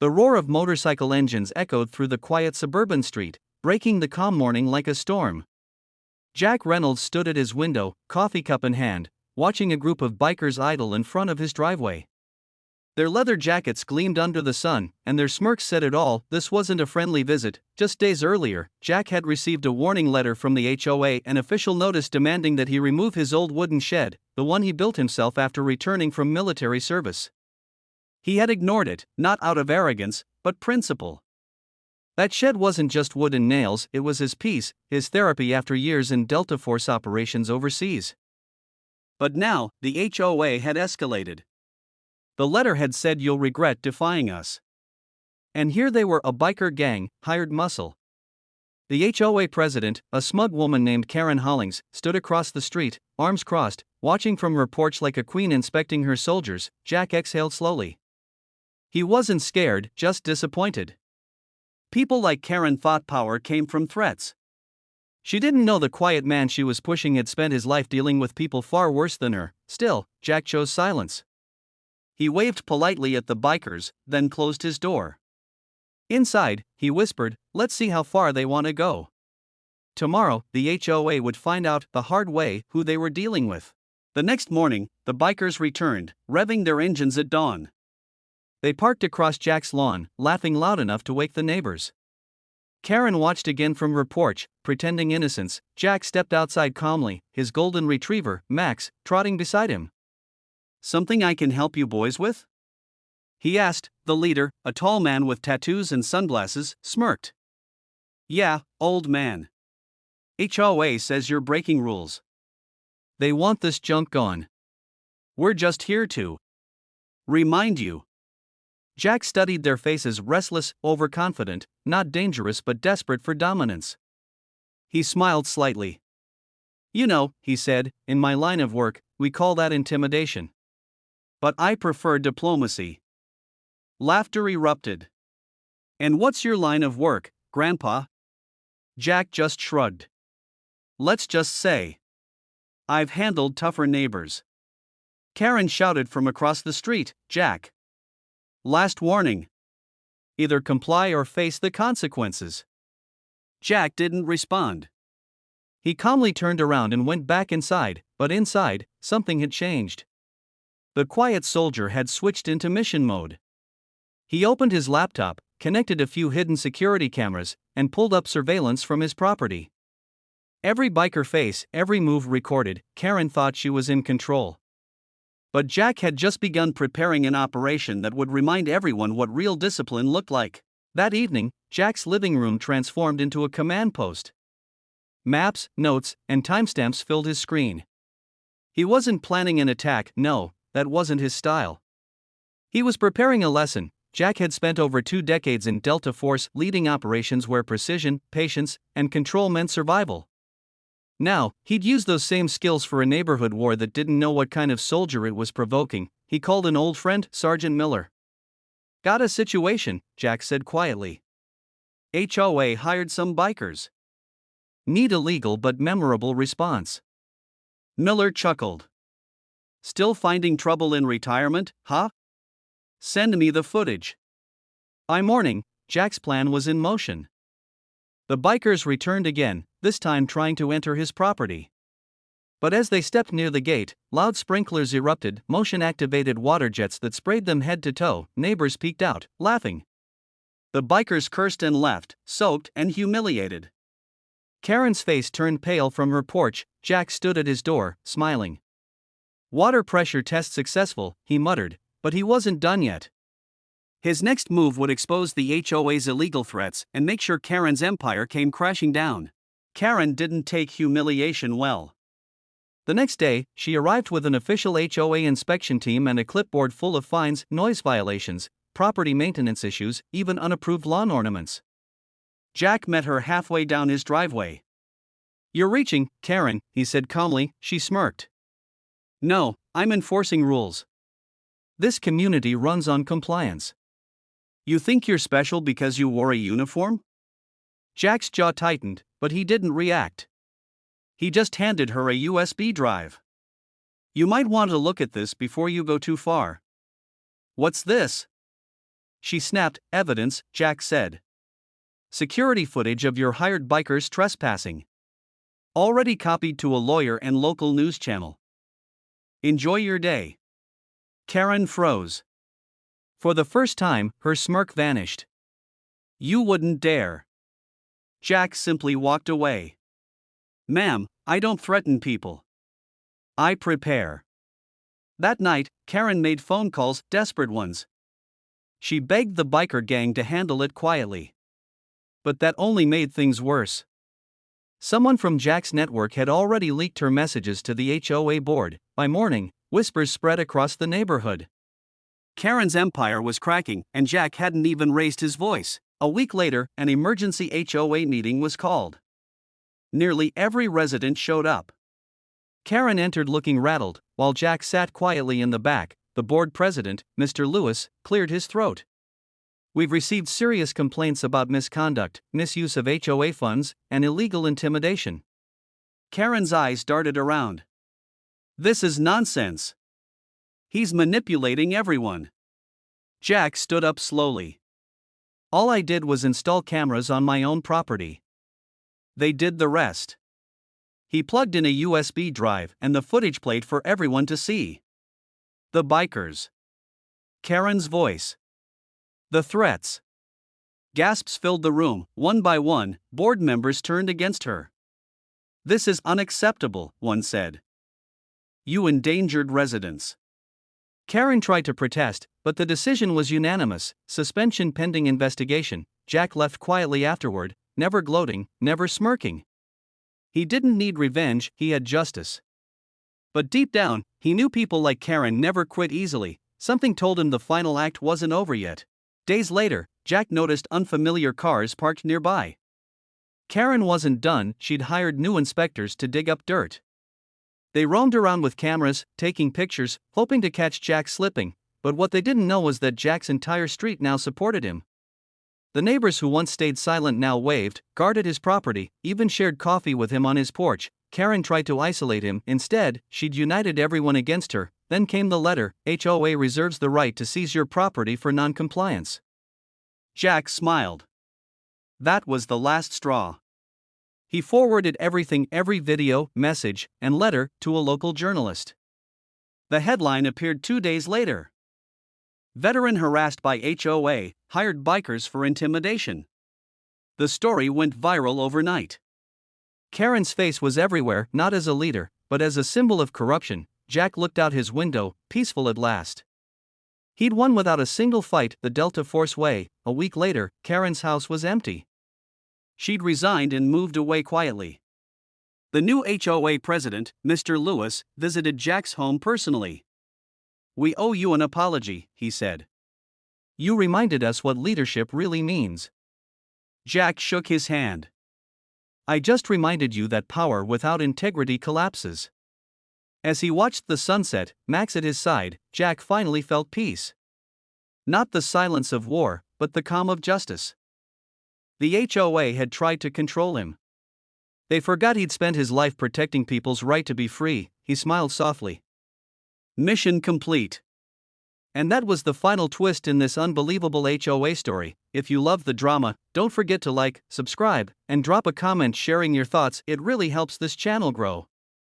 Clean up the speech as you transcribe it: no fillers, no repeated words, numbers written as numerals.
The roar of motorcycle engines echoed through the quiet suburban street, breaking the calm morning like a storm. Jack Reynolds stood at his window, coffee cup in hand, watching a group of bikers idle in front of his driveway. Their leather jackets gleamed under the sun, and their smirks said it all. This wasn't a friendly visit. Just days earlier, Jack had received a warning letter from the HOA, an official notice demanding that he remove his old wooden shed, the one he built himself after returning from military service. He had ignored it, not out of arrogance, but principle. That shed wasn't just wood and nails, it was his peace, his therapy after years in Delta Force operations overseas. But now, the HOA had escalated. The letter had said, "You'll regret defying us." And here they were, a biker gang, hired muscle. The HOA president, a smug woman named Karen Hollings, stood across the street, arms crossed, watching from her porch like a queen inspecting her soldiers. Jack exhaled slowly. He wasn't scared, just disappointed. People like Karen thought power came from threats. She didn't know the quiet man she was pushing had spent his life dealing with people far worse than her. Still, Jack chose silence. He waved politely at the bikers, then closed his door. Inside, he whispered, "Let's see how far they want to go." Tomorrow, the HOA would find out the hard way who they were dealing with. The next morning, the bikers returned, revving their engines at dawn. They parked across Jack's lawn, laughing loud enough to wake the neighbors. Karen watched again from her porch, pretending innocence. Jack stepped outside calmly, his golden retriever, Max, trotting beside him. "Something I can help you boys with?" he asked. The leader, a tall man with tattoos and sunglasses, smirked. "Yeah, old man. HOA says you're breaking rules. They want this junk gone. We're just here to remind you." Jack studied their faces, restless, overconfident, not dangerous but desperate for dominance. He smiled slightly. "You know," he said, "in my line of work, we call that intimidation. But I prefer diplomacy." Laughter erupted. "And what's your line of work, Grandpa?" Jack just shrugged. "Let's just say I've handled tougher neighbors." Karen shouted from across the street, "Jack! Last warning. Either comply or face the consequences." Jack didn't respond. He calmly turned around and went back inside, but inside, something had changed. The quiet soldier had switched into mission mode. He opened his laptop, connected a few hidden security cameras, and pulled up surveillance from his property. Every biker face, every move recorded. Karen thought she was in control. But Jack had just begun preparing an operation that would remind everyone what real discipline looked like. That evening, Jack's living room transformed into a command post. Maps, notes, and timestamps filled his screen. He wasn't planning an attack, no, that wasn't his style. He was preparing a lesson. Jack had spent over 2 decades in Delta Force, leading operations where precision, patience, and control meant survival. Now, he'd use those same skills for a neighborhood war that didn't know what kind of soldier it was provoking. He called an old friend, Sergeant Miller. "Got a situation," Jack said quietly. "HOA hired some bikers. Need a legal but memorable response." Miller chuckled. "Still finding trouble in retirement, huh? Send me the footage." By morning, Jack's plan was in motion. The bikers returned again, this time trying to enter his property. But as they stepped near the gate, loud sprinklers erupted, motion-activated water jets that sprayed them head to toe. Neighbors peeked out, laughing. The bikers cursed and left, soaked and humiliated. Karen's face turned pale from her porch. Jack stood at his door, smiling. "Water pressure test successful," he muttered, but he wasn't done yet. His next move would expose the HOA's illegal threats and make sure Karen's empire came crashing down. Karen didn't take humiliation well. The next day, she arrived with an official HOA inspection team and a clipboard full of fines, noise violations, property maintenance issues, even unapproved lawn ornaments. Jack met her halfway down his driveway. "You're reaching, Karen," he said calmly. She smirked. "No, I'm enforcing rules. This community runs on compliance. You think you're special because you wore a uniform?" Jack's jaw tightened, but he didn't react. He just handed her a USB drive. "You might want to look at this before you go too far." "What's this?" She snapped. Evidence, Jack said. Security footage of your hired bikers trespassing. Already copied to a lawyer and local news channel. Enjoy your day. Karen froze. For the first time, her smirk vanished. You wouldn't dare. Jack simply walked away. Ma'am, I don't threaten people. I prepare. That night, Karen made phone calls, desperate ones. She begged the biker gang to handle it quietly. But that only made things worse. Someone from Jack's network had already leaked her messages to the HOA board. By morning, whispers spread across the neighborhood. Karen's empire was cracking, and Jack hadn't even raised his voice. A week later, an emergency HOA meeting was called. Nearly every resident showed up. Karen entered looking rattled, while Jack sat quietly in the back. The board president, Mr. Lewis, cleared his throat. We've received serious complaints about misconduct, misuse of HOA funds, and illegal intimidation. Karen's eyes darted around. This is nonsense. He's manipulating everyone. Jack stood up slowly. All I did was install cameras on my own property. They did the rest. He plugged in a USB drive and the footage played for everyone to see. The bikers. Karen's voice. The threats. Gasps filled the room. One by one, board members turned against her. This is unacceptable, one said. You endangered residents. Karen tried to protest, but the decision was unanimous: suspension pending investigation. Jack left quietly afterward, never gloating, never smirking. He didn't need revenge, he had justice. But deep down, he knew people like Karen never quit easily. Something told him the final act wasn't over yet. Days later, Jack noticed unfamiliar cars parked nearby. Karen wasn't done. She'd hired new inspectors to dig up dirt. They roamed around with cameras, taking pictures, hoping to catch Jack slipping, but what they didn't know was that Jack's entire street now supported him. The neighbors who once stayed silent now waved, guarded his property, even shared coffee with him on his porch. Karen tried to isolate him. Instead, she'd united everyone against her. Then came the letter: HOA reserves the right to seize your property for non-compliance. Jack smiled. That was the last straw. He forwarded everything, every video, message, and letter, to a local journalist. The headline appeared 2 days later. Veteran harassed by HOA, hired bikers for intimidation. The story went viral overnight. Karen's face was everywhere, not as a leader, but as a symbol of corruption. Jack looked out his window, peaceful at last. He'd won without a single fight the Delta Force way. A week later, Karen's house was empty. She'd resigned and moved away quietly. The new HOA president, Mr. Lewis, visited Jack's home personally. We owe you an apology, he said. You reminded us what leadership really means. Jack shook his hand. I just reminded you that power without integrity collapses. As he watched the sunset, Max at his side, Jack finally felt peace. Not the silence of war, but the calm of justice. The HOA had tried to control him. They forgot he'd spent his life protecting people's right to be free. He smiled softly. Mission complete. And that was the final twist in this unbelievable HOA story. If you love the drama, don't forget to like, subscribe, and drop a comment sharing your thoughts. It really helps this channel grow.